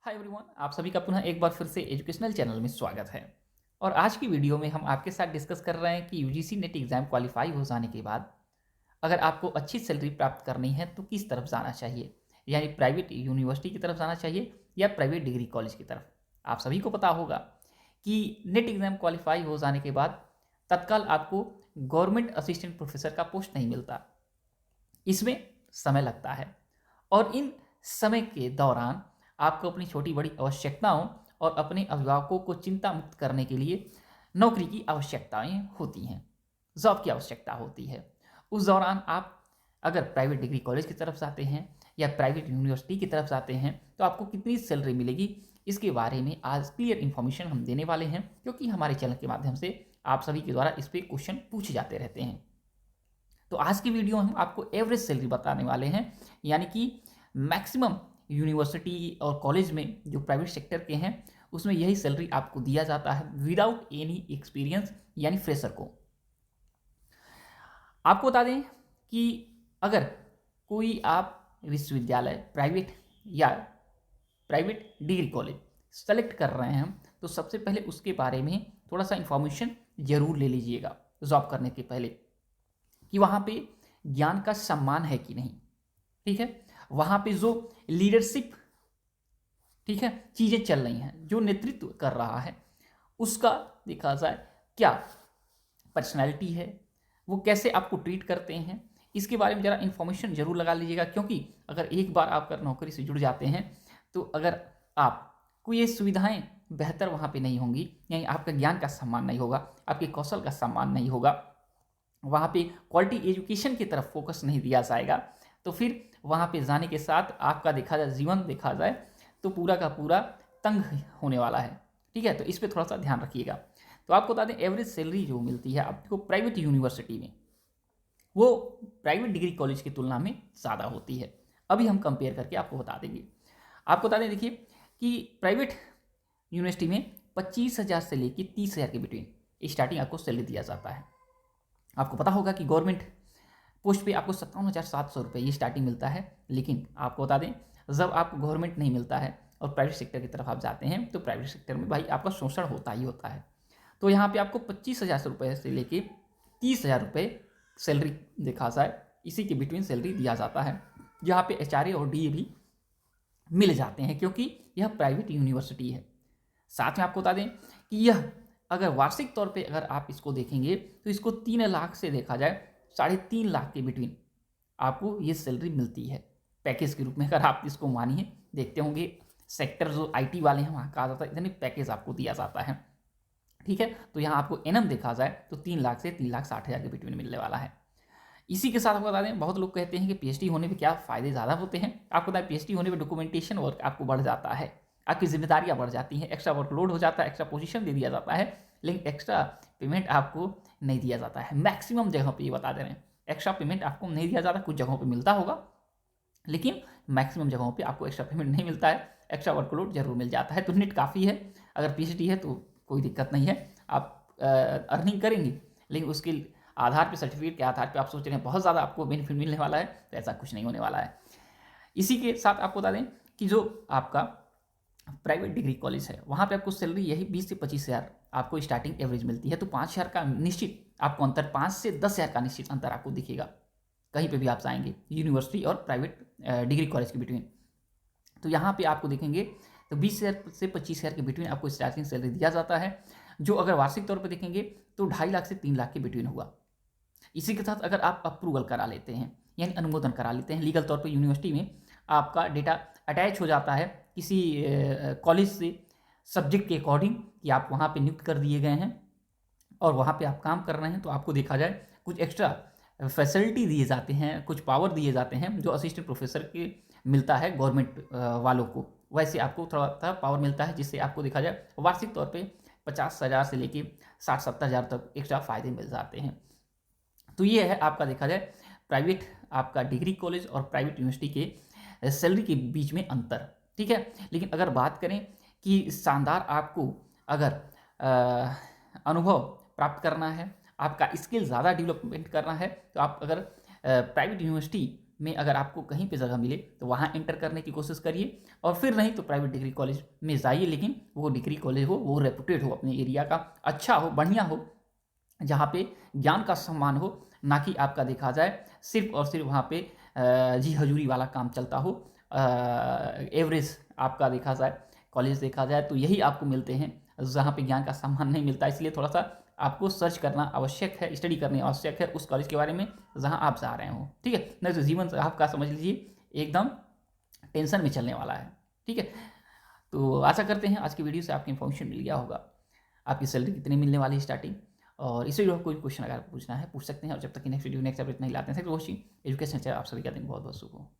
Hi everyone, आप सभी का पुनः एक बार फिर से एजुकेशनल चैनल में स्वागत है। और आज की वीडियो में हम आपके साथ डिस्कस कर रहे हैं कि यूजीसी नेट एग्ज़ाम क्वालिफाई हो जाने के बाद अगर आपको अच्छी सैलरी प्राप्त करनी है तो किस तरफ जाना चाहिए, यानी प्राइवेट यूनिवर्सिटी की तरफ जाना चाहिए या प्राइवेट डिग्री कॉलेज की तरफ। आप सभी को पता होगा कि नेट एग्ज़ाम क्वालिफाई हो जाने के बाद तत्काल आपको गवर्नमेंट असिस्टेंट प्रोफेसर का पोस्ट नहीं मिलता। इसमें समय लगता है और इन समय के दौरान आपको अपनी छोटी बड़ी आवश्यकताओं और अपने अभिभावकों को चिंता मुक्त करने के लिए नौकरी की आवश्यकताएं होती हैं, जॉब की आवश्यकता होती है। उस दौरान आप अगर प्राइवेट डिग्री कॉलेज की तरफ जाते हैं या प्राइवेट यूनिवर्सिटी की तरफ जाते हैं तो आपको कितनी सैलरी मिलेगी, इसके बारे में आज क्लियर इन्फॉर्मेशन हम देने वाले हैं, क्योंकि हमारे चैनल के माध्यम से आप सभी के द्वारा इस पर क्वेश्चन पूछे जाते रहते हैं। तो आज की वीडियो में हम आपको एवरेज सैलरी बताने वाले हैं, यानी कि मैक्सिमम यूनिवर्सिटी और कॉलेज में जो प्राइवेट सेक्टर के हैं उसमें यही सैलरी आपको दिया जाता है विदाउट एनी एक्सपीरियंस, यानी फ्रेशर को। आपको बता दें कि अगर कोई आप विश्वविद्यालय प्राइवेट या प्राइवेट डिग्री कॉलेज सेलेक्ट कर रहे हैं तो सबसे पहले उसके बारे में थोड़ा सा इंफॉर्मेशन जरूर ले लीजिएगा जॉब करने के पहले, कि वहाँ पे ज्ञान का सम्मान है कि नहीं। ठीक है, वहाँ पे जो लीडरशिप, ठीक है, चीज़ें चल रही हैं, जो नेतृत्व कर रहा है उसका देखा जाए क्या पर्सनैलिटी है, वो कैसे आपको ट्रीट करते हैं, इसके बारे में ज़रा इन्फॉर्मेशन जरूर लगा लीजिएगा। क्योंकि अगर एक बार आप अगर नौकरी से जुड़ जाते हैं तो अगर आपको ये सुविधाएं बेहतर वहाँ पे नहीं होंगी, यानी आपका ज्ञान का सम्मान नहीं होगा, आपके कौशल का सम्मान नहीं होगा, वहाँ पे क्वालिटी एजुकेशन की तरफ फोकस नहीं दिया जाएगा, तो फिर वहाँ पे जाने के साथ आपका देखा जाए जीवन देखा जाए तो पूरा का पूरा तंग होने वाला है। ठीक है, तो इस पर थोड़ा सा ध्यान रखिएगा। तो आपको बता दें एवरेज सैलरी जो मिलती है आपको प्राइवेट यूनिवर्सिटी में वो प्राइवेट डिग्री कॉलेज की तुलना में ज़्यादा होती है। अभी हम कंपेयर करके आपको बता देंगे। आपको बता दें देखिए कि प्राइवेट यूनिवर्सिटी में 25,000 से लेकर 30,000 के बिटवीन स्टार्टिंग आपको सैलरी दिया जाता है। आपको पता होगा कि गवर्नमेंट पोस्ट पे आपको 57,700 रुपये ये स्टार्टिंग मिलता है। लेकिन आपको बता दें जब आपको गवर्नमेंट नहीं मिलता है और प्राइवेट सेक्टर की तरफ आप जाते हैं तो प्राइवेट सेक्टर में भाई आपका शोषण होता ही होता है। तो यहाँ पे आपको 25,000 रुपये से लेके 30,000 रुपये सैलरी देखा जाए इसी के बिटवीन सैलरी दिया जाता है, जहाँ पे एचआरए और डीए भी मिल जाते हैं, क्योंकि यह प्राइवेट यूनिवर्सिटी है। साथ में आपको बता दें कि यह अगर वार्षिक तौर पे अगर आप इसको देखेंगे तो इसको 3 लाख से देखा जाए 3.5 लाख के बिटवीन आपको ये सैलरी मिलती है पैकेज के रूप में। अगर आप इसको मानिए देखते होंगे सेक्टर जो आईटी वाले हैं वहाँ कहा जाता है इतने पैकेज आपको दिया जाता है। ठीक है, तो यहाँ आपको एनम देखा जाए तो 3 लाख से 3,60,000 के बिटवीन मिलने वाला है। इसी के साथ आपको बता दें बहुत लोग कहते हैं कि पीएचडी होने पे क्या फ़ायदे ज़्यादा होते हैं। आपको बता दें पीएचडी होने पे डॉक्यूमेंटेशन वर्क आपको बढ़ जाता है, आपकी जिम्मेदारियां बढ़ जाती हैं, एक्स्ट्रा वर्कलोड हो जाता है, एक्स्ट्रा पोजीशन दे दिया जाता है, लेकिन एक्स्ट्रा पेमेंट आपको नहीं दिया जाता है। मैक्सिमम जगह पे ये बता दे रहे हैं एक्स्ट्रा पेमेंट आपको नहीं दिया जाता, कुछ जगहों पे मिलता होगा लेकिन मैक्सिमम जगहों पे आपको एक्स्ट्रा पेमेंट नहीं मिलता है, एक्स्ट्रा वर्कलोड जरूर मिल जाता है। तो नेट काफ़ी है, अगर पीएचडी है तो कोई दिक्कत नहीं है, आप अर्निंग करेंगे, लेकिन उसके आधार पे सर्टिफिकेट के आधार पे आप सोच रहे हैं बहुत ज़्यादा आपको बेनिफिट मिलने वाला है, तो ऐसा कुछ नहीं होने वाला है। इसी के साथ आपको बता दें कि जो आपका प्राइवेट डिग्री कॉलेज है वहाँ पे आपको सैलरी यही 20 से 25,000 आपको स्टार्टिंग एवरेज मिलती है। तो 5,000 का निश्चित आपको अंतर, 5 से 10,000 का निश्चित अंतर आपको दिखेगा कहीं पे भी आप जाएंगे यूनिवर्सिटी और प्राइवेट डिग्री कॉलेज के बिटवीन। तो यहाँ पे आपको देखेंगे तो 20,000 से 25,000 के बिटवीन आपको स्टार्टिंग सैलरी दिया जाता है, जो अगर वार्षिक तौर पर देखेंगे तो 2.5 लाख से 3 लाख के बिटवीन होगा। इसी के साथ अगर आप अप्रूवल करा लेते हैं यानी अनुमोदन करा लेते हैं लीगल तौर पे यूनिवर्सिटी में, आपका डेटा अटैच हो जाता है किसी कॉलेज से सब्जेक्ट के अकॉर्डिंग कि आप वहाँ पे नियुक्त कर दिए गए हैं और वहाँ पे आप काम कर रहे हैं, तो आपको देखा जाए कुछ एक्स्ट्रा फैसिलिटी दिए जाते हैं, कुछ पावर दिए जाते हैं जो असिस्टेंट प्रोफेसर के मिलता है गवर्नमेंट वालों को, वैसे आपको थोड़ा सा पावर मिलता है, जिससे आपको देखा जाए वार्षिक तौर पर 50,000 से लेके 60-70,000 तक एक्स्ट्रा फायदे मिल जाते हैं। तो ये है आपका देखा जाए प्राइवेट आपका डिग्री कॉलेज और प्राइवेट यूनिवर्सिटी के सैलरी के बीच में अंतर। ठीक है, लेकिन अगर बात करें कि शानदार आपको अगर अनुभव प्राप्त करना है, आपका स्किल ज़्यादा डेवलपमेंट करना है, तो आप अगर प्राइवेट यूनिवर्सिटी में अगर आपको कहीं पे जगह मिले तो वहाँ एंटर करने की कोशिश करिए, और फिर नहीं तो प्राइवेट डिग्री कॉलेज में जाइए, लेकिन वो डिग्री कॉलेज हो, वो रेपुटेड हो, अपने एरिया का अच्छा हो, बढ़िया हो, जहाँ पे ज्ञान का सम्मान हो, ना कि आपका देखा जाए सिर्फ और सिर्फ वहाँ पे जी हजूरी वाला काम चलता हो। एवरेज आपका देखा जाए कॉलेज देखा जाए तो यही आपको मिलते हैं जहाँ पे ज्ञान का सम्मान नहीं मिलता। इसलिए थोड़ा सा आपको सर्च करना आवश्यक है, स्टडी करनी आवश्यक है उस कॉलेज के बारे में जहाँ आप जा रहे हो, ठीक है। नहीं तो जीवन आपका समझ लीजिए एकदम टेंशन में चलने वाला है, ठीक है। तो आशा करते हैं आज की वीडियो से आपको इन्फॉर्मेशन मिल गया होगा, आपकी सैलरी कितनी मिलने वाली है स्टार्टिंग। और इसी वीडियो में कोई क्वेश्चन अगर पूछना है पूछ सकते हैं, और जब तक कि नेक्स्ट वीडियो नेक्स्ट अपडेट नहीं लाते हैं, thank you for watching education channel. आप सभी का दिन बहुत बहुत शुभ हो।